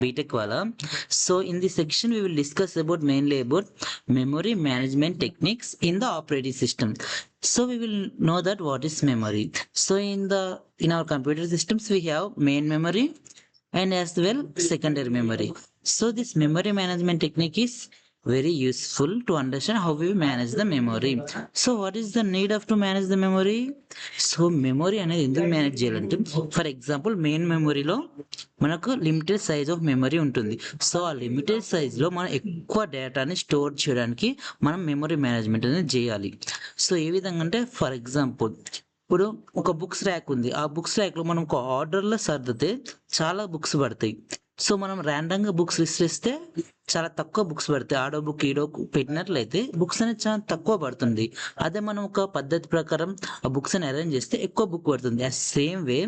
BTech wala. So in this section we will discuss about mainly about memory management techniques in the operating system. So we will know that what is memory. So in our computer systems we have main memory and as well secondary memory. So this memory management technique is very useful to understand how we manage the memory. So what is the need of to manage the memory? So memory అనేది ఎందుకు manage చేయాలంటే for example main మెమొరీలో మనకు limited size of memory ఉంటుంది. So ఆ limited సైజ్లో మనం ఎక్కువ డేటాని స్టోర్ చేయడానికి మనం మెమరీ మేనేజ్మెంట్ అనేది చేయాలి. సో ఏ విధంగా అంటే ఫర్ ఎగ్జాంపుల్ ఇప్పుడు ఒక బుక్స్ ర్యాక్ ఉంది. ఆ బుక్స్ ర్యాక్లో మనం ఒక ఆర్డర్లో సర్దితే చాలా బుక్స్ పడతాయి. సో మనం ర్యాండమ్గా బుక్స్ లిస్ట్ ఇస్తే చాలా తక్కువ బుక్స్ పడతాయి. ఆడో బుక్ ఈడో పెట్టినట్లయితే బుక్స్ అనేది చాలా తక్కువ పడుతుంది. అదే మనం ఒక పద్ధతి ప్రకారం ఆ బుక్స్ అని అరేంజ్ చేస్తే ఎక్కువ బుక్ పడుతుంది. సేమ్ వే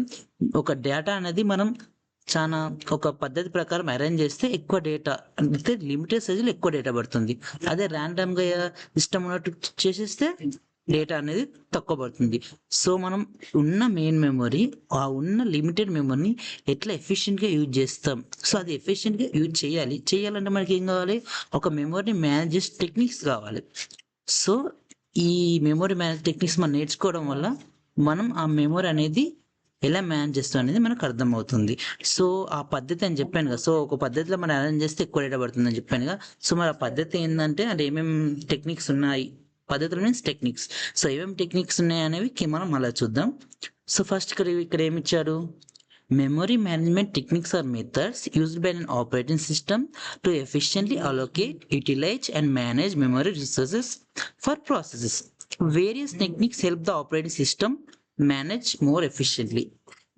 ఒక డేటా అనేది మనం చాలా ఒక పద్ధతి ప్రకారం అరేంజ్ చేస్తే ఎక్కువ డేటా అంటే లిమిటెడ్ సైజులో ఎక్కువ డేటా పడుతుంది. అదే ర్యాండమ్గా ఇష్టం ఉన్నట్టు చేసేస్తే డేటా అనేది తక్కువ పడుతుంది. సో మనం ఉన్న మెయిన్ మెమొరీ ఆ ఉన్న లిమిటెడ్ మెమొరీని ఎట్లా ఎఫిషియెంట్గా యూజ్ చేస్తాం. సో అది ఎఫిషియెంట్గా యూజ్ చేయాలంటే మనకి ఏం కావాలి, ఒక మెమొరీని మేనేజ్ చేసే టెక్నిక్స్ కావాలి. సో ఈ మెమొరీ మేనేజ్ టెక్నిక్స్ మనం నేర్చుకోవడం వల్ల మనం ఆ మెమొరీ అనేది ఎలా మేనేజ్ చేస్తాం అనేది మనకు అర్థమవుతుంది. సో ఆ పద్ధతి అని చెప్పాను కదా, సో ఒక పద్ధతిలో మనం అరేంజ్ చేస్తే ఎక్కువ డేటా పడుతుంది అని చెప్పాను కదా. సో మరి ఆ పద్ధతి ఏంటంటే అది ఏమేమి టెక్నిక్స్ ఉన్నాయి, పద్ధతులు మీన్స్ టెక్నిక్స్. సో ఏమేమి టెక్నిక్స్ ఉన్నాయి అనేవి మనం అలా చూద్దాం. సో ఫస్ట్ ఇక్కడ ఏమి ఇచ్చాడు, memory management techniques are methods used by an operating system to efficiently allocate, utilize and manage memory resources for processes. Various techniques help the operating system manage more efficiently.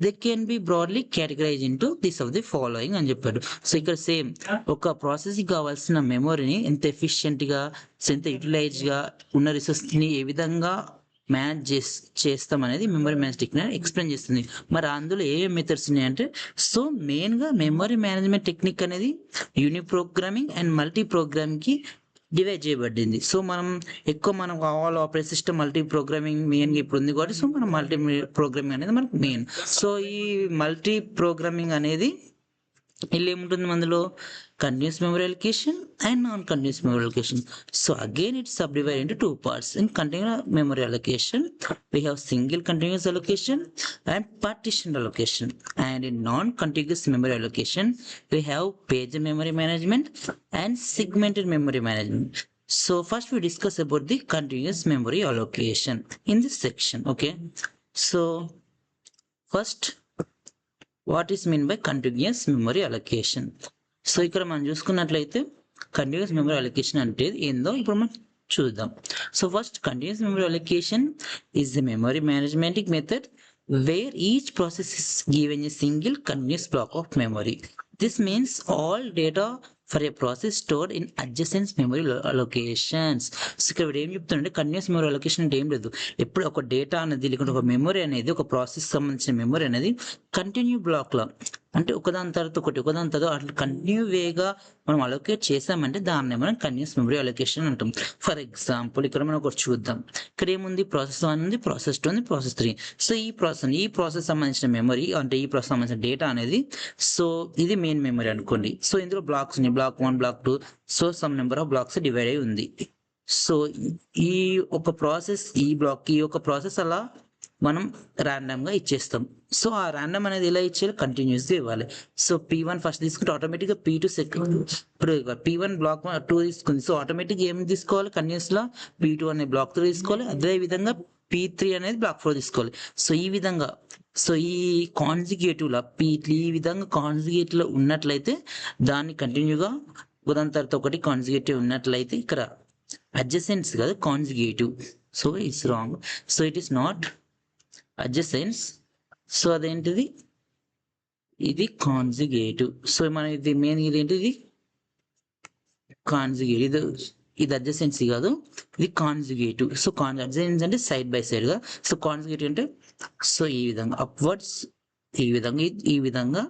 They can be broadly categorized into this of the following అని చెప్పాడు. So ఇక్కడ same ఒక ప్రాసెస్కి కావాల్సిన మెమొరీని ఎంత ఎఫిషియెంట్గా, ఎంత యూటిలైజ్గా ఉన్న రిసోర్స్ని ఏ విధంగా manage చేస్తాం అనేది మెమరీ మేనేజ్ టెక్నిక్ ఎక్స్ప్లెయిన్ చేస్తుంది. మరి అందులో ఏ మెథడ్స్ ఉన్నాయంటే, సో మెయిన్గా మెమరీ మేనేజ్మెంట్ టెక్నిక్ అనేది యూనిప్రోగ్రామింగ్ అండ్ మల్టీ ప్రోగ్రామింగ్కి డివైడ్ చేయబడింది. సో మనం all operating system multi programming మెయిన్గా ఇప్పుడు ఉంది కాబట్టి సో మనం మల్టీ ప్రోగ్రామింగ్ అనేది మనకు మెయిన్. సో ఈ మల్టీ ప్రోగ్రామింగ్ అనేది ಇಲ್ಲಿ ఏముంటుంది అందులో continuous memory allocation and non continuous memory allocation. So again it's subdivide into two parts. In continuous memory allocation we have single continuous allocation and partitioned allocation, and in non contiguous memory allocation we have page memory management and segmented memory management. So first we discuss about the continuous memory allocation in this section. Okay, so first what is mean by continuous memory allocation. So ఇక్కడ మనం చూసుకున్నట్లయితే continuous memory allocation అంటే ఏందో ఇప్పుడు మనం చూద్దాం. So first continuous memory allocation is the memory management method where each process is given a single continuous block of memory. This means all data for a process stored in adjacent memory allocations. So ఇక్కడ ఏం చెప్తుంటే continuous memory allocation అంటే ఏం లేదు, ఎప్పుడు ఒక data అనేది లేకుంటే ఒక మెమరీ అనేది ఒక ప్రాసెస్ సంబంధించిన మెమరీ అనేది కంటిన్యూ బ్లాక్లో అంటే ఒకదాని తర్వాత అట్లా కంటిన్యూ వేగా మనం అలొకేట్ చేసామంటే దాన్ని మనం కంటిన్యూస్ మెమరీ అలొకేషన్ అంటాం. ఫర్ ఎగ్జాంపుల్ ఇక్కడ మనం ఒకటి చూద్దాం. ఇక్కడ ఏముంది, ప్రాసెస్ 1 ఉంది, ప్రాసెస్ 2 ఉంది, ప్రాసెస్ 3. సో ఈ ప్రాసెస్ సంబంధించిన మెమరీ అంటే ఈ ప్రాసెస్ సంబంధించిన డేటా అనేది సో ఇది మెయిన్ మెమరీ అనుకోండి. సో ఇందులో బ్లాక్స్ ఉన్నాయి, block 1, block 2. So some number of blocks divide అయి ఉంది. సో ఈ ఒక ప్రాసెస్ అలా మనం ర్యాండమ్గా ఇచ్చేస్తాం. సో ఆ ర్యాండమ్ అనేది ఎలా ఇచ్చేయాలి, కంటిన్యూస్గా ఇవ్వాలి. సో P1 ఫస్ట్ తీసుకుంటే ఆటోమేటిక్గా P2 సెకండ్, ఇప్పుడు P1 బ్లాక్ 2 తీసుకుంది. సో ఆటోమేటిక్గా ఏం తీసుకోవాలి, కంటిన్యూస్లో P2 అనే బ్లాక్ 3 తీసుకోవాలి. అదే విధంగా P3 అనేది బ్లాక్ 4 తీసుకోవాలి. సో ఈ విధంగా ఈ కాన్జిగేటివ్లో ఈ విధంగా కాన్జిగేటివ్లో ఉన్నట్లయితే దాన్ని కంటిన్యూగా ఒకదాని తర్వాత ఒకటి కాన్జిగేటివ్ ఉన్నట్లయితే ఇక్కడ అడ్జసెంట్స్ కాదు conjugative. So it's wrong. So it is not adjacents. So అదేంటిది, ఇది కాన్జిగేటివ్. సో మనం ఇది మెయిన్ ఇదేంటిది కాన్జిగేటివ్, ఇది అడ్జసెన్సీ కాదు, ఇది కాన్జిగేటివ్. సో అడ్జసెన్స్ అంటే సైడ్ బై సైడ్ గా. సో కాన్జిగేటివ్ అంటే సో ఈ విధంగా అప్వర్డ్స్, ఈ విధంగా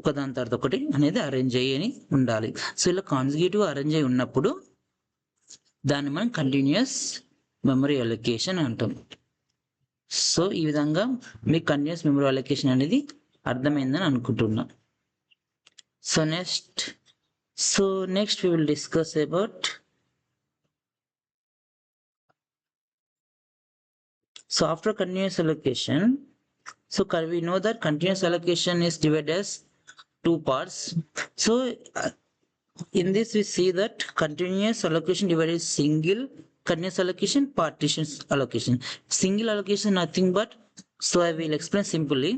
ఒకదాని తర్వాత ఒకటి అనేది అరేంజ్ అయ్యి ఉండాలి. సో ఇలా కాన్జిగేటివ్ అరేంజ్ అయి ఉన్నప్పుడు దాన్ని మనం కంటిన్యూస్ మెమరీ అలొకేషన్ అంటాం. సో ఈ విధంగా మీకు కంటిన్యూస్ మెమరీ అలొకేషన్ అనేది అర్థమైందని అనుకుంటున్నా. So next we will discuss about, so after continuous allocation, so we know that continuous allocation is divided as two parts. So in this we see that continuous allocation divided is single continuous allocation, partitions allocation. Single allocation nothing but, so I will explain simply.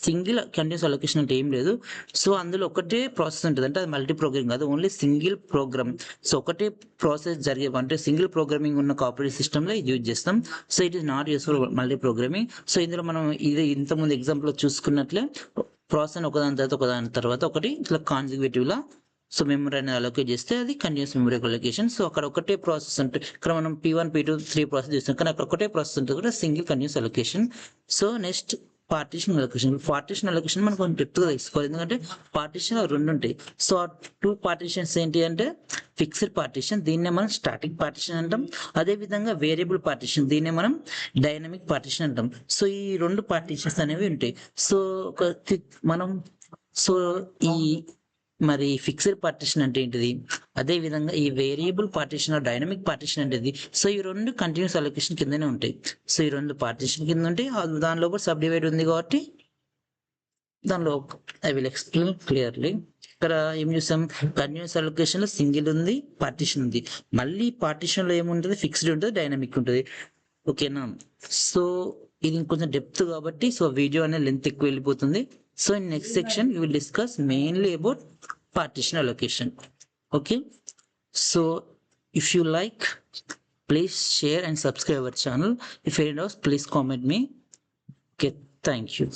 Single continuous allocation అంటే ఏం లేదు. So అందులో ఒకటే process ఉంటుంది, అంటే అది multi programming కాదు, only single programme. So ఒకటే ప్రాసెస్ జరిగే అంటే సింగిల్ ప్రోగ్రామింగ్ ఉన్న ఆపరేటింగ్ సిస్టమ్లో ఇది యూజ్ చేస్తాం. So it is not useful multi programming. So ఇందులో మనం ఇది ఇంతకుముందు ఎగ్జాంపుల్లో చూసుకున్నట్లే ప్రాసెస్ ఒకదాని తర్వాత ఒకటి ఇట్లా కాన్సిక్యూటివ్లా సో మెమరీ అనేది అలొకేట్ చేస్తే అది కంటిన్యూస్ మెమరీ అలొకేషన్. సో అక్కడ ఒకటే ప్రాసెస్ ఉంటుంది, ఇక్కడ మనం P1 P2 3 ప్రాసెస్ చేస్తాం, కానీ అక్కడ ఒకటే ప్రాసెస్ ఉంటుంది కూడా, single continuous allocation. So next partition allocation. Partition allocation మనం కొంచెం డెప్త్గా తెలుసుకోవాలి, ఎందుకంటే పార్టీషన్ రెండు ఉంటాయి. సో ఆ టూ పార్టీషన్స్ ఏంటి అంటే ఫిక్స్డ్ పార్టీషన్, దీన్నే మనం స్టాటిక్ పార్టీషన్ అంటాం. అదే విధంగా వేరియబుల్ పార్టీషన్, దీన్నే మనం డైనమిక్ పార్టీషన్ అంటాం. సో ఈ రెండు పార్టీషన్స్ అనేవి ఉంటాయి. సో మనం సో ఈ మరి ఫిక్స్డ్ పార్టీషన్ అంటే ఏంటిది, అదే విధంగా ఈ వేరియబుల్ పార్టీషన్ డైనమిక్ పార్టీషన్ అంటే, సో ఈ రెండు కంటిన్యూస్ అలొకేషన్ కిందనే ఉంటాయి. సో ఈ రెండు పార్టీషన్ కింద ఉంటాయి, దానిలో కూడా సబ్ డివైడ్ ఉంది కాబట్టి దానిలో ఐ విల్ ఎక్స్ప్లెయిన్ క్లియర్లీ. ఇక్కడ ఏం చూసాం, కంటిన్యూస్ అలొకేషన్ లో సింగిల్ ఉంది, పార్టీషన్ ఉంది, మళ్ళీ పార్టీషన్ లో ఏముంటుంది, ఫిక్స్డ్ ఉంటుంది, డైనమిక్ ఉంటుంది. ఓకేనా. సో ఇది కొంచెం డెప్త్ కాబట్టి సో వీడియో అనేది లెంత్ ఎక్కువ వెళ్ళిపోతుంది. So in next section we will discuss mainly about partition allocation. Okay, so if you like, please share and subscribe our channel. If any doubts, please comment me. Okay, thank you.